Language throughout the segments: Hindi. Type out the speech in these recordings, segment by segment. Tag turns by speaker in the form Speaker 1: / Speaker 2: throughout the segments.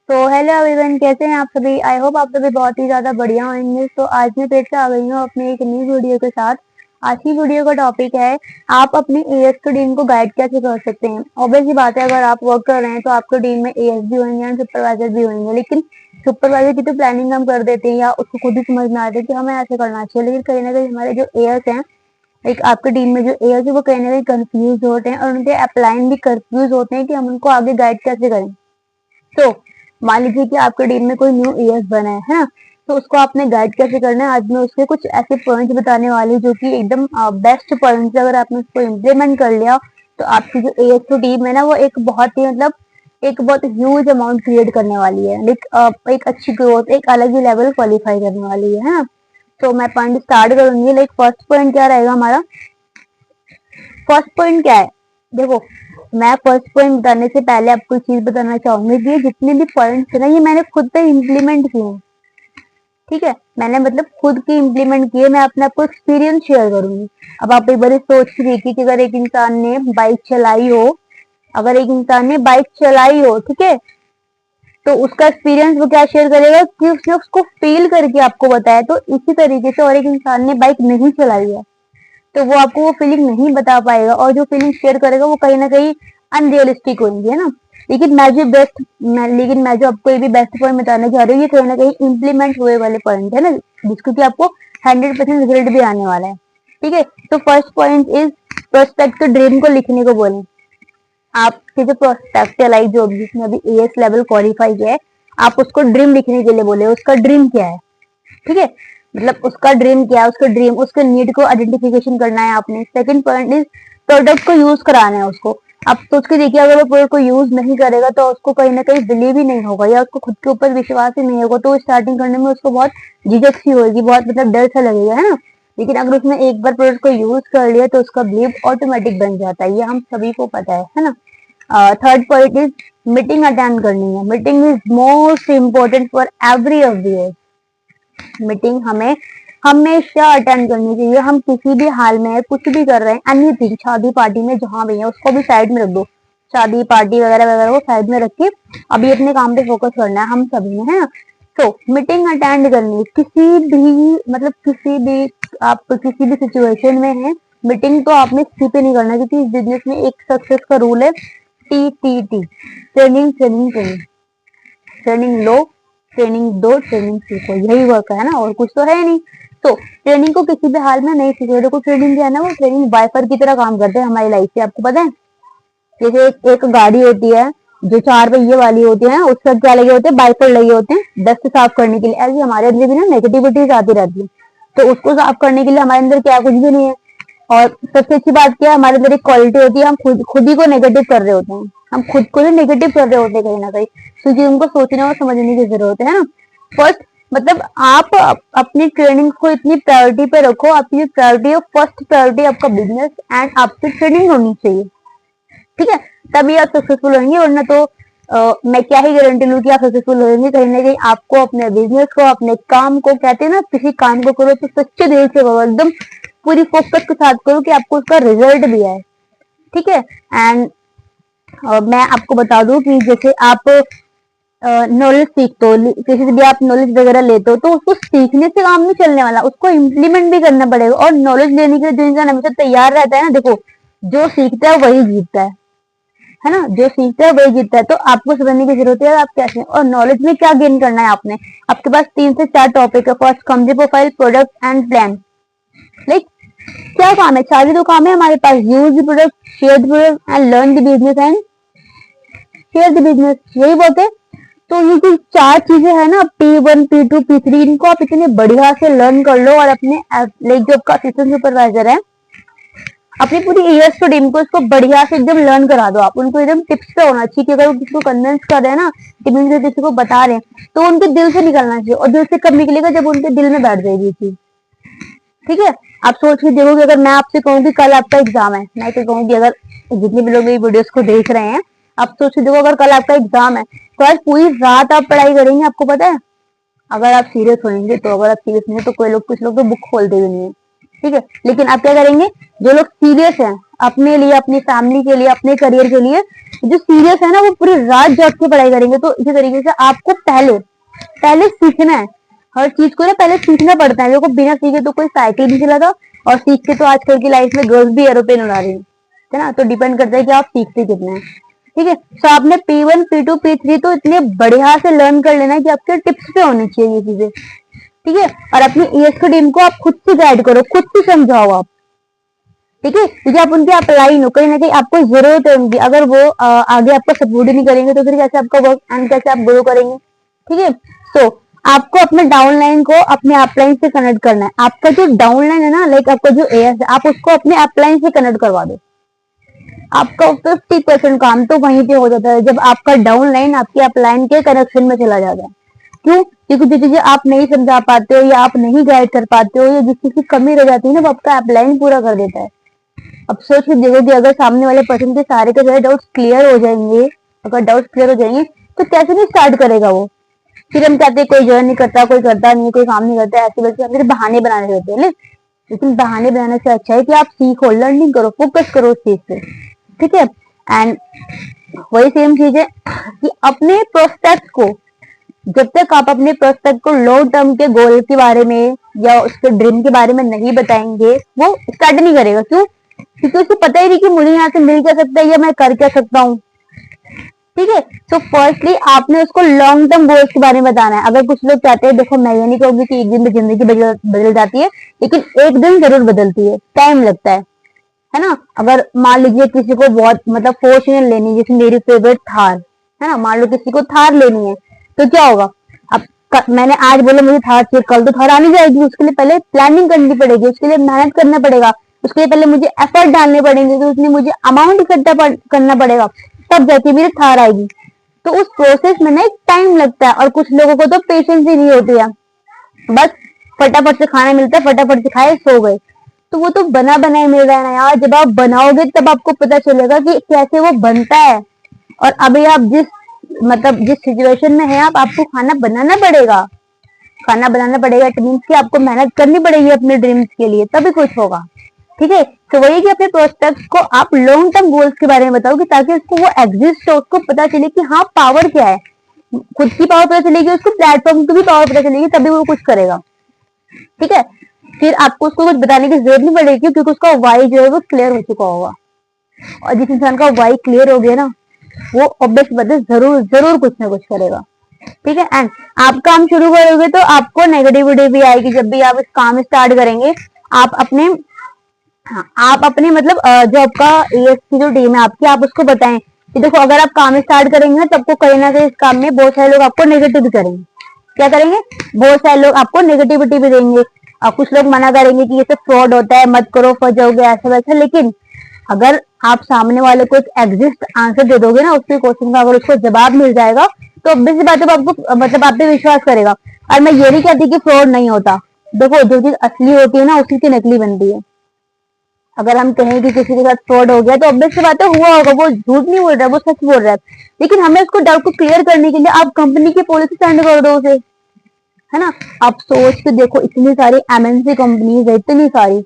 Speaker 1: तो हेलो एवरीवन, कैसे हैं आप सभी। आई होप आप सभी बहुत ही ज़्यादा बढ़िया होंगे। तो आज मैं फिर से आ गई हूँ अपनी एक नई वीडियो के साथ। आज की वीडियो का टॉपिक है आप अपनी एएस की टीम को गाइड कैसे कर सकते हैं। ऑब्वियसली बात है, अगर आप वर्क कर रहे हैं तो आपकी टीम में एएस भी होंगे एंड सुपरवाइजर भी होंगे, लेकिन सुपरवाइजर की तो प्लानिंग हम कर देते हैं या उसको खुद ही समझ में आता है कि हमें ऐसे करना चाहिए, लेकिन कहीं ना कहीं हमारे जो एएस हैं, एक आपकी टीम में जो एएस है, वो कहीं ना कहीं कंफ्यूज होते हैं और उनके अपलाइन भी कंफ्यूज होते हैं कि हम उनको आगे गाइड कैसे करें। तो मान लीजिए कि आपके टीम में कोई न्यू एएस बना है ना, तो उसको आपने गाइड कैसे करना है। आज मैं उसके कुछ ऐसे पॉइंट्स बताने वाली हूँ जो कि एकदम बेस्ट पॉइंट्स, अगर आपने उसको इम्प्लीमेंट कर लिया तो आपकी जो एएस की टीम है ना, वो एक बहुत ही एक बहुत ह्यूज अमाउंट क्रिएट करने वाली है। लाइक एक अच्छी ग्रोथ, एक अलग ही लेवल क्वालिफाई करने वाली है ना। तो मैं पॉइंट स्टार्ट करूंगी। लाइक फर्स्ट पॉइंट क्या रहेगा हमारा। फर्स्ट पॉइंट क्या है, देखो, मैं फर्स्ट पॉइंट बताने से पहले आपको एक चीज बताना चाहूंगी कि ये जितने भी पॉइंट्स है ना, ये मैंने खुद पे इम्प्लीमेंट किए हैं। ठीक है, मैंने मतलब खुद की इम्प्लीमेंट किए। मैं अपने आपको एक्सपीरियंस शेयर करूंगी। अब आप एक बार सोच के देखिए कि अगर एक इंसान ने बाइक चलाई हो, ठीक है, तो उसका एक्सपीरियंस वो क्या शेयर करेगा कि उसने उसको फील करके आपको बताया। तो इसी तरीके से और एक इंसान ने बाइक नहीं चलाई है तो वो आपको वो फीलिंग नहीं बता पाएगा, और जो फीलिंग शेयर करेगा वो कहीं ना कहीं अनरियलिस्टिक होंगी, है ना। लेकिन मैं जो आपको ये भी बेस्ट पॉइंट बताना चाह रही हूँ, ये कहीं ना कहीं इम्प्लीमेंट हुए वाले पॉइंट है ना, जिसको कि आपको 100% रिजल्ट भी आने वाला है। ठीक है, तो first point is prospect dream को लिखने को बोले। आपके जो प्रोस्पेक्ट है, लाइक जो भी जिसने अभी एएस लेवल क्वालिफाई किया है, आप उसको ड्रीम लिखने के लिए बोले। उसका ड्रीम क्या है, ठीक है, मतलब उसका ड्रीम क्या है, उसके नीड को आइडेंटिफिकेशन करना है आपने। सेकंड पॉइंट इज प्रोडक्ट को यूज कराना है उसको। आप सोच के देखिए, अगर वो प्रोडक्ट को यूज नहीं करेगा तो उसको कहीं ना कहीं बिलीव ही नहीं होगा या उसको खुद के ऊपर विश्वास ही नहीं होगा, तो स्टार्टिंग करने में उसको बहुत झिझक सी होगी, बहुत मतलब डर सा लगेगा, है ना। लेकिन अगर उसने एक बार प्रोडक्ट को यूज कर लिया तो उसका बिलीव ऑटोमेटिक बन जाता है, ये हम सभी को पता है ना। Third point is meeting attend करनी है। Meeting is most important for every of the. Meeting हमें हमेशा अटेंड करनी चाहिए। हम किसी भी हाल में कुछ भी कर रहे हैं, एनीथिंग, शादी पार्टी में जहां भी है उसको भी साइड में रख दो। शादी पार्टी वगैरह वगैरह को साइड में रख के अभी अपने काम पे फोकस करना है हम सभी ने, है ना। तो मीटिंग अटेंड करनी, किसी भी आप किसी भी सिचुएशन में है, मीटिंग तो आपने स्किप ही नहीं करना, क्योंकि इस बिजनेस में एक सक्सेस का रूल है, TTT, training training training. Training लो, ट्रेनिंग दो, ट्रेनिंग सीखो, यही वर्क है ना, और कुछ तो है नहीं। तो ट्रेनिंग को किसी भी हाल में नहीं सीखो। देखो, ट्रेनिंग जो है ना, वो ट्रेनिंग वाइपर की तरह काम करते हैं हमारी लाइफ से, आपको पता है। जैसे एक गाड़ी होती है जो 4 पहिए वाली होती है, उसका क्या लगे होते हैं, वाइपर लगे होते हैं डस्ट साफ करने के लिए। ऐसे हमारे अंदर भी ना नेगेटिविटीज आती रहती है, तो उसको साफ करने के लिए हमारे अंदर क्या, कुछ भी नहीं है। और सबसे अच्छी बात क्या है, हमारे अंदर एक क्वालिटी होती है, हम खुद ही को नेगेटिव कर रहे होते हैं। हम खुद को ही नेगेटिव कर रहे होते हैं कहीं ना कहीं, क्योंकि उनको सोचने और समझने की जरूरत है ना। फर्स्ट, मतलब आप अपनी ट्रेनिंग को इतनी प्रायोरिटी पे रखो, आपकी प्रायोरिटी है, फर्स्ट प्रायोरिटी आपका बिजनेस एंड आपकी ट्रेनिंग होनी चाहिए। ठीक है, तभी आप सक्सेसफुल होंगे, वरना तो मैं क्या ही गारंटी लूं कि आप सक्सेसफुल होंगे। कहीं ना कहीं आपको अपने बिजनेस को, अपने काम को, कहते हैं ना, किसी काम को करो तो सच्चे दिल से करो, एकदम पूरी फोकस के साथ करो कि आपको उसका रिजल्ट भी आए। ठीक है, एंड मैं आपको बता दूं कि जैसे आप नॉलेज सीखते हो, किसी से भी आप नॉलेज वगैरह लेते हो, तो उसको सीखने से काम नहीं चलने वाला, उसको इम्प्लीमेंट भी करना पड़ेगा। और नॉलेज लेने के लिए जो इंसान हमेशा तैयार रहता है ना, देखो, जो सीखता है वही जीतता है ना, जो सीखता है वही जीतता है। तो आपको समझने की जरूरत है आप कैसे, और नॉलेज में क्या गेन करना है आपने। आपके पास 3 से 4 टॉपिक है। First, company profile, product and plan. Like क्या काम है, 4 ही तो काम है हमारे पास। Use the product, share the product and learn the business and share the business, यही बात है। तो ये जो 4 चीजें है ना, P1, P2, P3, इनको आप इतने बढ़िया से लर्न कर लो, और अपने लाइक जो आपका असिस्टेंट सुपरवाइजर है, अपनी पूरी ईयर्स की टीम को इसको बढ़िया से एकदम लर्न करा दो। आप उनको एकदम टिप्स पे होना चाहिए कि अगर वो किसी को कन्विंस कर रहे हैं ना, टीम से किसी को बता रहे हैं, तो उनके दिल से निकलना चाहिए, और दिल से कब निकलेगा, जब उनके दिल में बैठ जाएगी चीज। ठीक है, आप सोच के देखो कि अगर मैं आपसे कहूँ कि कल आपका एग्जाम है, मैं तो कहूँ कि अगर जितने भी लोग मेरी वीडियोस को देख रहे हैं, आप सोच के देखो अगर कल आपका एग्जाम है, तो आज पूरी रात आप पढ़ाई करेंगे, आपको पता है। अगर आप सीरियस होंगे तो, अगर आप सीरियस नहीं है तो कोई लोग, कुछ लोग तो बुक खोलते भी नहीं है। ठीक है। लेकिन आप क्या करेंगे, जो लोग सीरियस हैं अपने लिए, अपनी फैमिली के लिए, अपने करियर के लिए, जो सीरियस है ना, वो पूरी रात जाग के पढ़ाई करेंगे। तो इसी तरीके से आपको पहले पहले सीखना है, हर चीज को ना पहले सीखना पड़ता है। देखो बिना सीखे तो कोई साइकिल भी चलाता, और सीख के तो आजकल की लाइफ में गर्ल्स भी एरोप्लेन उड़ा रही है ना। तो डिपेंड करता है कि आप सीखते कितने हैं। ठीक है। तो आपने P1 P2 P3 तो इतने बढ़िया से लर्न कर लेना है कि आपके टिप्स पे होनी चाहिए ये चीजें। ठीक है। और अपनी ESK टीम को आप खुद से गाइड करो, खुद से समझाओ आप। ठीक है। क्योंकि आप उनके अपलाइन हो, कहीं ना कहीं आपको जरूरत है उनकी। अगर वो आगे आपको सपोर्ट ही नहीं करेंगे तो फिर कैसे आपका वर्क एंड कैसे आप ग्रो करेंगे। ठीक है। तो आपको अपने डाउनलाइन को अपने अपलाइन से कनेक्ट करना है। आपका जो डाउनलाइन है ना, लाइक आपका जो एएस है, आप उसको अपने अपलाइन से कनेक्ट करवा दो। आपका 50% काम तो वहीं पे हो जाता है, जब आपका डाउनलाइन आपके अपलाइन के कनेक्शन में चला जाता है। क्यों? क्योंकि जो चीजें आप नहीं समझा पाते हो, या आप नहीं गाइड कर पाते हो, या जिस चीज की कमी रह जाती है ना, वो आपका अपलाइन पूरा कर देता है। अब सोच के देखो कि अगर सामने वाले पर्सन के सारे के सारे डाउट्स क्लियर हो जाएंगे, अगर डाउट्स क्लियर हो जाएंगे तो कैसे नहीं स्टार्ट करेगा वो। फिर हम कहते हैं कोई जॉइन नहीं करता, कोई करता नहीं, कोई काम नहीं करता, ऐसे वैसे हम बहाने बनाने रहते हैं। लेकिन बहाने बनाने से अच्छा है कि आप सीखो, लर्निंग करो, फोकस करो उस चीज पे। ठीक है। एंड वही सेम चीज है कि अपने प्रोस्पेक्ट को, जब तक आप अपने प्रोस्पेक्ट को लॉन्ग टर्म के गोल के बारे में या उसके ड्रीम के बारे में नहीं बताएंगे, वो स्टार्ट नहीं करेगा। क्यों? क्योंकि उसको पता ही नहीं कि मुझे यहाँ से मिल क्या सकता है या मैं कर क्या सकता हूँ। ठीक है। तो फर्स्टली आपने उसको लॉन्ग टर्म गोल्स के बारे में बताना है। अगर कुछ लोग चाहते हैं, देखो मैं ये नहीं कहूंगी कि एक दिन में जिंदगी बदल जाती है, लेकिन एक दिन जरूर बदलती है, टाइम लगता है ना। अगर मान लीजिए किसी को बहुत मतलब फॉर्च्यूनर लेनी है, जैसे मेरी फेवरेट थार है ना, मान लो किसी को थार लेनी है, तो क्या होगा। अब मैंने आज बोला मुझे थार चाहिए, कल तो थार आनी जाएगी। उसके लिए पहले प्लानिंग करनी पड़ेगी, उसके लिए मेहनत करना पड़ेगा, उसके लिए पहले मुझे एफर्ट डालने पड़ेंगे, तो उसमें मुझे अमाउंट इकट्ठा करना पड़ेगा, तब जाके मेरी थार आएगी। तो उस प्रोसेस में ना एक टाइम लगता है, और कुछ लोगों को तो पेशेंस ही नहीं होती है, बस फटाफट से खाना मिलता है, फटाफट से खाए सो गए। तो वो तो बना बनाए मिल रहा है ना यार। जब आप बनाओगे तब आपको पता चलेगा कि कैसे वो बनता है। और अभी आप जिस सिचुएशन में है, आप आपको खाना बनाना पड़ेगा। खाना बनाना पड़ेगा, इट मीन्स कि आपको मेहनत करनी पड़ेगी अपने ड्रीम्स के लिए, तभी कुछ होगा। ठीक है। तो वही कि अपने प्रोस्पेक्ट्स को आप लॉन्ग टर्म गोल्स के बारे में बताओगे, ताकि उसको वो एग्जिस्ट हो, उसको पता चले कि हाँ पावर क्या है। खुद की पावर पता चलेगी, उसको प्लेटफॉर्म की भी पावर पता चलेगी, तभी वो कुछ करेगा। ठीक है। फिर आपको उसको कुछ बताने की जरूरत नहीं पड़ेगी, क्योंकि उसका वाई जो है वो क्लियर हो चुका होगा। और जिस इंसान का वाई क्लियर हो गया ना, वो ऑब्वियस बात है जरूर जरूर कुछ ना कुछ करेगा। ठीक है। एंड आप काम शुरू करोगे तो आपको नेगेटिविटी भी आएगी। जब भी आप इस काम स्टार्ट करेंगे, आप अपने आप अपने मतलब जो आपका एएस की जो टीम है आपकी, आप उसको बताएं कि देखो अगर आप काम स्टार्ट करेंगे तो आपको कहीं ना कहीं इस काम में बहुत सारे लोग आपको नेगेटिव करेंगे। क्या करेंगे? बहुत सारे लोग आपको नेगेटिविटी भी देंगे। कुछ लोग मना करेंगे कि ये सब फ्रॉड होता है, मत करो, फंस जाओगे, ऐसा वैसा। लेकिन अगर आप सामने वाले को एक एग्जिस्ट आंसर दे दोगे ना, उसके क्वेश्चन का अगर उसको जवाब मिल जाएगा, तो ऑब्वियस बात है आपको मतलब आप पे विश्वास करेगा। और मैं ये नहीं कहती कि फ्रॉड नहीं होता। देखो जो चीज असली होती है ना, उसी की नकली बनती है। अगर हम कहें कि किसी के साथ फ्रॉड हो गया, तो ऑब्वियस सी बात है हुआ होगा, वो झूठ नहीं बोल रहा है, वो सच बोल रहा है। लेकिन हमें उसको डाउट को क्लियर करने के लिए आप कंपनी की पॉलिसी सेंड कर दो उसे, है ना। आप सोच के देखो, इतनी सारी एमएनसी कंपनीज है, इतनी सारी,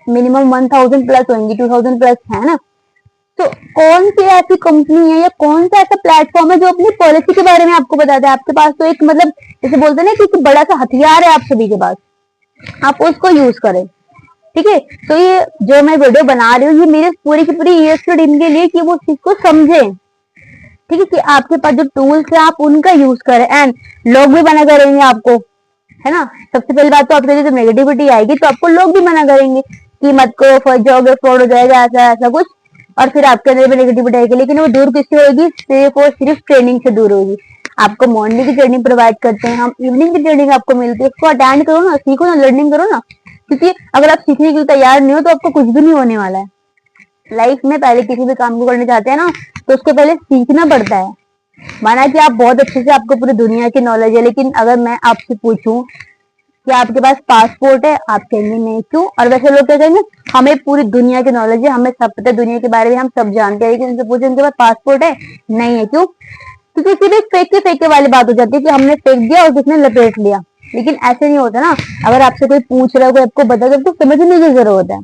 Speaker 1: मिनिमम 1000 प्लस होंगी, 2000 प्लस है ना। तो कौन सी ऐसी कंपनी है या कौन सा ऐसा प्लेटफॉर्म है जो अपनी पॉलिसी के बारे में आपको बताता है। आपके पास तो एक मतलब जैसे बोलते हैं ना कि एक बड़ा सा हथियार है आप सभी के पास, आप उसको यूज करें। ठीक है। तो ये जो मैं वीडियो बना रही हूँ, ये मेरे पूरी की पूरी ईएस की टीम के लिए, कि वो चीज को समझे। ठीक है। कि आपके पास जो टूल्स है आप उनका यूज करें। एंड लोग भी मना करेंगे आपको, है ना। सबसे पहली बात तो आपके जब नेगेटिविटी आएगी तो आपको लोग भी मना करेंगे कि मत करो, फंस जाओगे, फ्रॉड हो जाएगा, ऐसा ऐसा कुछ। और फिर आपके अंदर भी नेगेटिविटी आएगी, लेकिन वो दूर किससे होगी? सिर्फ और सिर्फ ट्रेनिंग से दूर होगी। आपको मॉर्निंग की ट्रेनिंग प्रोवाइड करते हैं हम, इवनिंग की ट्रेनिंग आपको मिलती है, उसको अटेंड करो ना, सीखो ना, लर्निंग करो ना। क्योंकि अगर आप सीखने के लिए तैयार नहीं हो तो आपको कुछ भी नहीं होने वाला है लाइफ में। पहले किसी भी काम को करने चाहते हैं ना, तो उसको पहले सीखना पड़ता है। माना कि आप बहुत अच्छे से आपको पूरी दुनिया की नॉलेज है, लेकिन अगर मैं आपसे पूछूं कि आपके पास पासपोर्ट है, आप कहेंगे नहीं। क्यों? और वैसे लोग क्या कहेंगे, हमें पूरी दुनिया की नॉलेज है, हमें सब पता है, दुनिया के बारे में हम सब जानते हैं, लेकिन उनसे पूछे उनके पास पासपोर्ट है, नहीं है। क्यों? क्योंकि सिर्फ एक फेंके फेंके वाली बात हो जाती है कि हमने फेंक दिया और किसने लपेट लिया। लेकिन ऐसे नहीं होता ना, अगर आपसे कोई पूछ रहा है, कोई आपको बता रहा है, तो समझने की जरूरत है।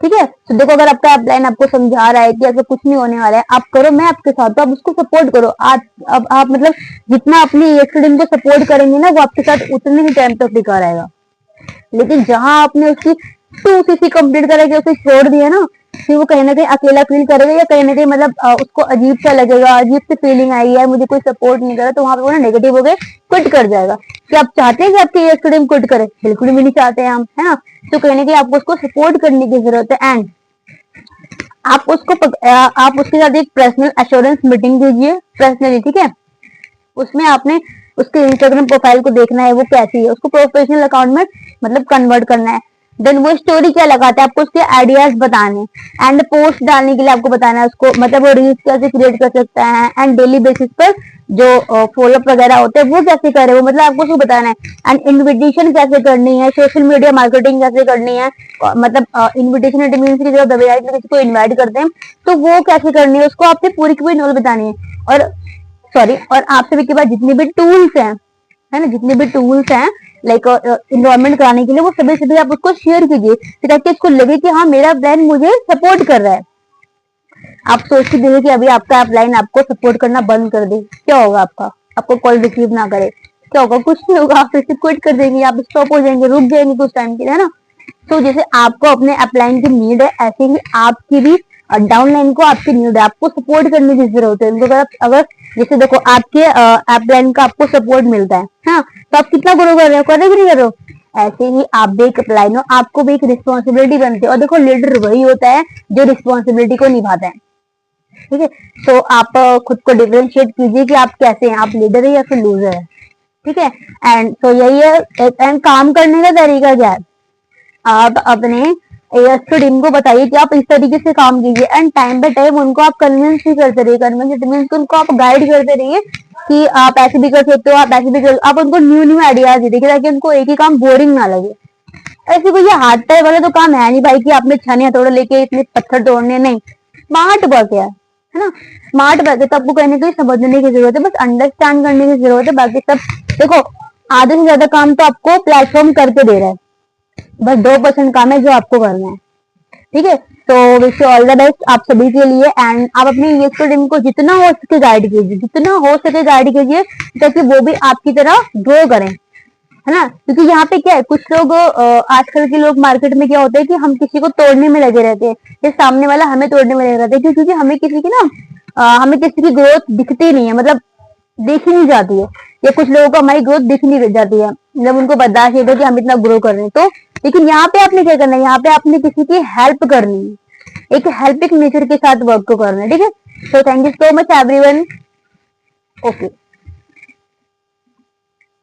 Speaker 1: ठीक है, तो देखो अगर आपका अपलाइन आपको समझा रहा है कि ऐसा कुछ नहीं होने वाला है, आप करो, मैं आपके साथ, तो आप उसको सपोर्ट करो। आप मतलब जितना अपनी स्टूडेंट को सपोर्ट करेंगे ना, वो आपके साथ उतने ही टाइम तक टिका रहेगा। लेकिन जहां आपने उसकी 2 सीसी कंप्लीट करके उसे छोड़ दिया ना, फिर वो कहीं ना कहीं अकेला फील करेगा, या कहीं ना कहीं मतलब उसको अजीब सा लगेगा, अजीब सी फीलिंग आई है, मुझे कोई सपोर्ट नहीं कर रहा, तो वहां पे वो ना नेगेटिव हो गए क्विट कर जाएगा। कि आप चाहते हैं कि आपके ये स्टूडेंट क्विट करे? बिल्कुल भी नहीं चाहते हैं हम, है ना। तो कहीं ना कहीं आपको उसको सपोर्ट करने की जरूरत है। एंड आप उसके साथ एक पर्सनल एश्योरेंस मीटिंग कीजिए, पर्सनली, ठीक है। उसमें आपने उसके इंस्टाग्राम प्रोफाइल को देखना है, वो कैसी है, उसको प्रोफेशनल अकाउंट में मतलब कन्वर्ट करना है। देन वो स्टोरी क्या लगाता है, आपको उसके आइडियाज बताने, एंड पोस्ट डालने के लिए आपको बताना है उसको, मतलब वो रील्स कैसे क्रिएट कर सकता है, एंड डेली बेसिस पर जो फॉलोअप वगैरह होते हैं वो कैसे करे, वो मतलब आपको उसको बताना है। एंड इन्विटेशन कैसे करनी है, सोशल मीडिया मार्केटिंग कैसे करनी है, मतलब इन्विटेशन इट मींस कि जब वेबसाइट में किसी को इन्वाइट करते हैं तो वो कैसे करनी है, उसको आपसे पूरी की पूरी नॉलेज बतानी है। और सॉरी, और आप सभी के पास जितने भी टूल्स हैं, है ना, जितने भी टूल्स हैं लाइक इन्वायरमेंट कराने के लिए, वो सभी सभी आप उसको शेयर कीजिए, ताकि उसको लगे कि हाँ मेरा ब्रांड मुझे सपोर्ट कर रहा है। आप सोच के देखिए कि अभी आपका अपलाइन आपको सपोर्ट करना बंद कर दे, क्या होगा? आपको कॉल रिसीव ना करे, क्या होगा? कुछ नहीं होगा, आप फिर से क्विट कर देंगे, आप स्टॉप हो जाएंगे, रुक जाएंगे कुछ टाइम के लिए, है ना। तो जैसे आपको अपने अपलाइन की नीड है, ऐसे ही आपकी भी डाउनलाइन को आपकी नीड है, आपको सपोर्ट करने की जरूरत है उनको। अगर जैसे देखो आपके अपलाइन का आपको सपोर्ट मिलता है, हाँ, तो आप कितना ग्रो कर रहे हो, कर रहे कि नहीं कर रहे हो? ऐसे ही आप भी एक अपलाइन हो, आपको भी एक रिस्पॉन्सिबिलिटी बनती है। और देखो लीडर वही होता है जो रिस्पॉन्सिबिलिटी को निभाता है। ठीक है, तो आप खुद को डिफरेंशिएट कीजिए कि आप कैसे हैं, आप लीडर है या फिर लूजर है। ठीक है, एंड तो यही है। एंड काम करने का तरीका क्या है, आप अपने टीम को बताइए कि आप इस तरीके से काम कीजिए, एंड टाइम बाय टाइम उनको आप कन्विंस भी करते रहिए। कन्विंस मीन्स उनको आप गाइड करते रहिए कि आप ऐसे भी कर सकते हो, आप ऐसे भी कर, आप उनको न्यू न्यू आइडियाज दीजिए, ताकि उनको एक ही काम बोरिंग ना लगे। ऐसे कोई ये हाथ पैर वाला तो काम है नहीं भाई कि आपने छाने हथौड़ा लेके इतने पत्थर तोड़ने, नहीं। स्मार्ट वर्क है ना। स्मार्ट वर्क है, तो आपको कहीं ना कहीं समझने की जरूरत है, बस अंडरस्टैंड करने की जरूरत है। बाकी सब देखो, आधे से ज्यादा काम तो आपको प्लेटफॉर्म करके दे रहा है, बस 2% काम है जो आपको करना है। ठीक है, तो wish you all the best आप सभी के लिए। एंड आप अपनी यूएसपी टीम को जितना हो सके गाइड कीजिए, जितना हो सके गाइड कीजिए, ताकि वो भी आपकी तरह ग्रो करें, है ना। क्योंकि यहाँ पे क्या है, कुछ लोग आजकल के लोग मार्केट में क्या होता है कि हम किसी को तोड़ने में लगे रहते हैं, ये सामने वाला हमें तोड़ने में लगे रहते हैं, क्योंकि हमें किसी की ना हमें किसी की ग्रोथ दिखती नहीं है, मतलब देखी नहीं जाती है। या कुछ लोगों को हमारी ग्रोथ दिख नहीं जाती है, जब उनको बर्दाश्त नहीं होता कि हम इतना ग्रो कर रहे हैं तो। लेकिन यहाँ पे आपने क्या करना है, यहाँ पे आपने किसी की हेल्प करनी है, एक हेल्पिंग नेचर के साथ वर्क को करना है। ठीक है, so thank you so much everyone. Okay.